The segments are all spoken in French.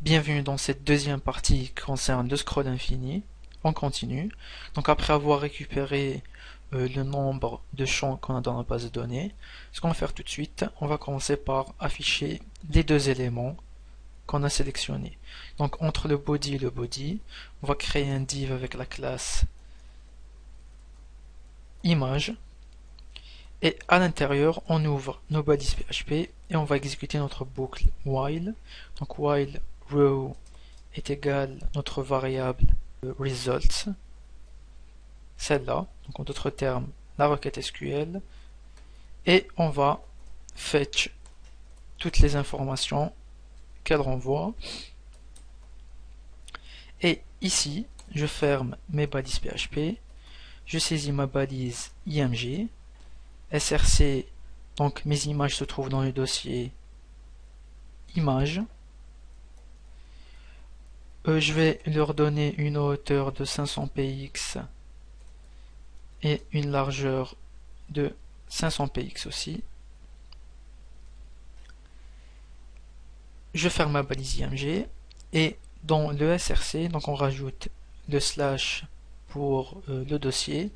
Bienvenue dans cette deuxième partie qui concerne le scroll infini. On continue. Donc après avoir récupéré le nombre de champs qu'on a dans la base de données, ce qu'on va faire tout de suite, on va commencer par afficher les deux éléments qu'on a sélectionnés. Donc entre le body et le body, on va créer un div avec la classe image. Et à l'intérieur, on ouvre nos bodies.php et on va exécuter notre boucle while. Donc while row est égal à notre variable results, celle-là, donc en d'autres termes, la requête SQL, et on va fetch toutes les informations qu'elle renvoie. Et ici, je ferme mes bodies.php, je saisis ma balise img, src, donc mes images se trouvent dans le dossier images. Je vais leur donner une hauteur de 500 px et une largeur de 500 px aussi. Je ferme ma balise img et dans le src, donc on rajoute le slash pour le dossier,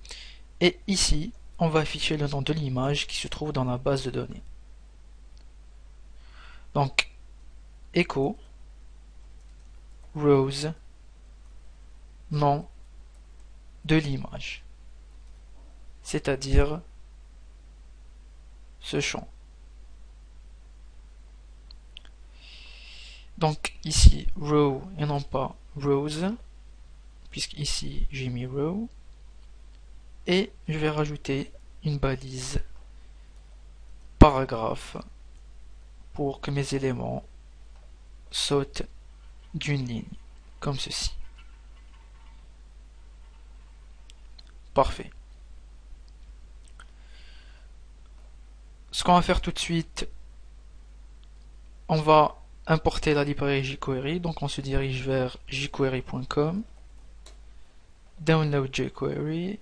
et ici on va afficher le nom de l'image qui se trouve dans la base de données. Donc echo rows, nom de l'image, c'est-à-dire ce champ. Donc ici row et non pas rows, puisqu'ici j'ai mis row, et je vais rajouter une balise paragraphe pour que mes éléments sautent d'une ligne, comme ceci. Parfait. Ce qu'on va faire tout de suite, on va importer la librairie jQuery, donc on se dirige vers jQuery.com, download jQuery,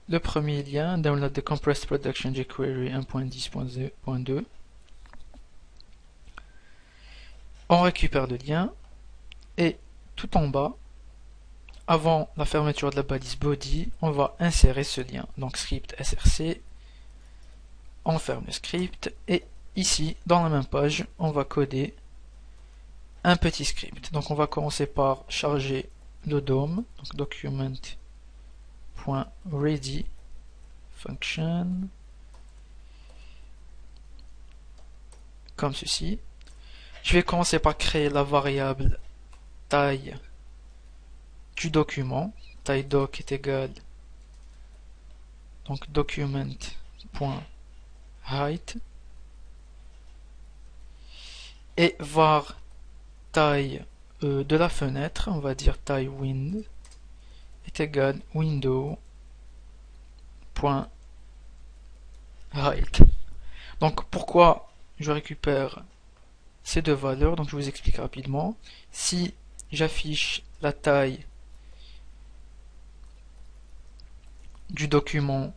le premier lien, download the compressed production jQuery 1.10.2. On récupère le lien et tout en bas, avant la fermeture de la balise body, on va insérer ce lien. Donc script src, on ferme le script et ici, dans la même page, on va coder un petit script. Donc on va commencer par charger le DOM, donc document.ready function, comme ceci. Je vais commencer par créer la variable taille du document. Taille doc est égale donc document.height, et var taille de la fenêtre, on va dire taille wind est égal window.height. Donc pourquoi je récupère ces deux valeurs? Donc je vous explique rapidement. Si j'affiche la taille du document,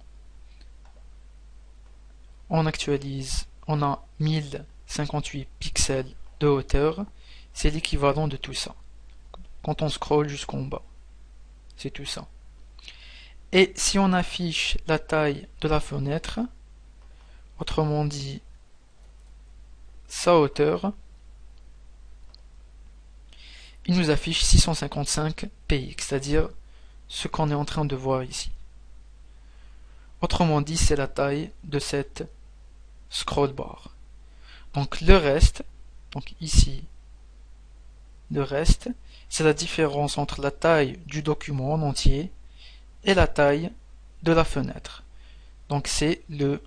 on actualise, on a 1058 pixels de hauteur, c'est l'équivalent de tout ça. Quand on scrolle jusqu'en bas, c'est tout ça. Et si on affiche la taille de la fenêtre, autrement dit sa hauteur, il nous affiche 655 px, c'est-à-dire ce qu'on est en train de voir ici. Autrement dit, c'est la taille de cette scroll bar. Donc le reste, donc ici, le reste, c'est la différence entre la taille du document en entier et la taille de la fenêtre. Donc c'est le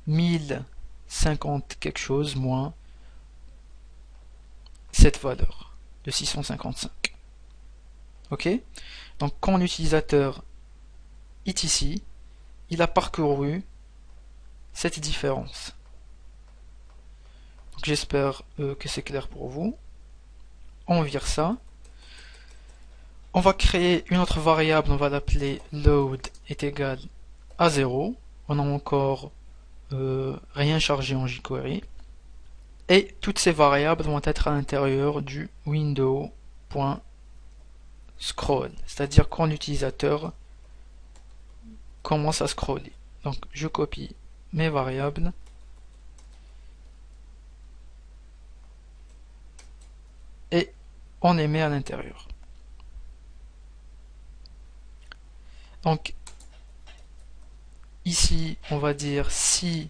1050 quelque chose moins cette valeur de 655. Ok? Donc quand l'utilisateur est ici, il a parcouru cette différence. J'espère que c'est clair pour vous. On vire ça. On va créer une autre variable, on va l'appeler load est égal à 0. On n'a encore rien chargé en jQuery. Et toutes ces variables vont être à l'intérieur du window.scroll, c'est-à-dire quand l'utilisateur commence à scroller. Donc je copie mes variables et on les met à l'intérieur. Donc ici on va dire si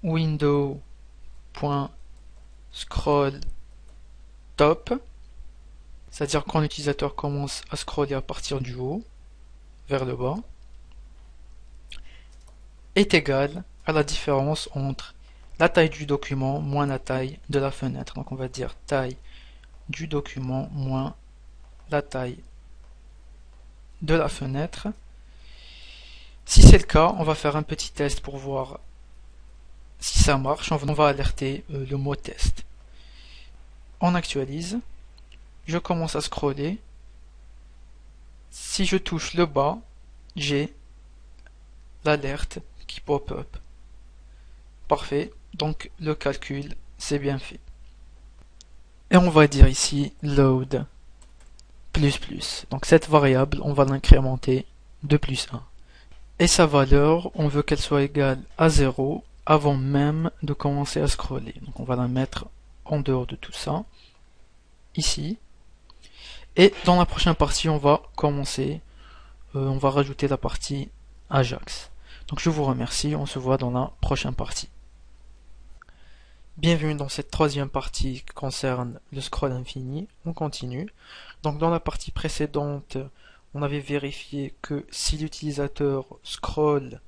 window.scroll top, c'est-à-dire quand l'utilisateur commence à scroller à partir du haut vers le bas, est égal à la différence entre la taille du document moins la taille de la fenêtre. Donc on va dire taille du document moins la taille de la fenêtre. Si c'est le cas, on va faire un petit test pour voir si ça marche. On va alerter le mot test. On actualise. Je commence à scroller. Si je touche le bas, j'ai l'alerte qui pop-up. Parfait. Donc le calcul, c'est bien fait. Et on va dire ici load ++. Donc cette variable, on va l'incrémenter de +1. Et sa valeur, on veut qu'elle soit égale à 0 avant même de commencer à scroller. Donc on va la mettre en dehors de tout ça, ici. Et dans la prochaine partie, on va commencer, on va rajouter la partie Ajax. Donc je vous remercie, on se voit dans la prochaine partie. Bienvenue dans cette troisième partie qui concerne le scroll infini. On continue. Donc dans la partie précédente, on avait vérifié que si l'utilisateur scrolle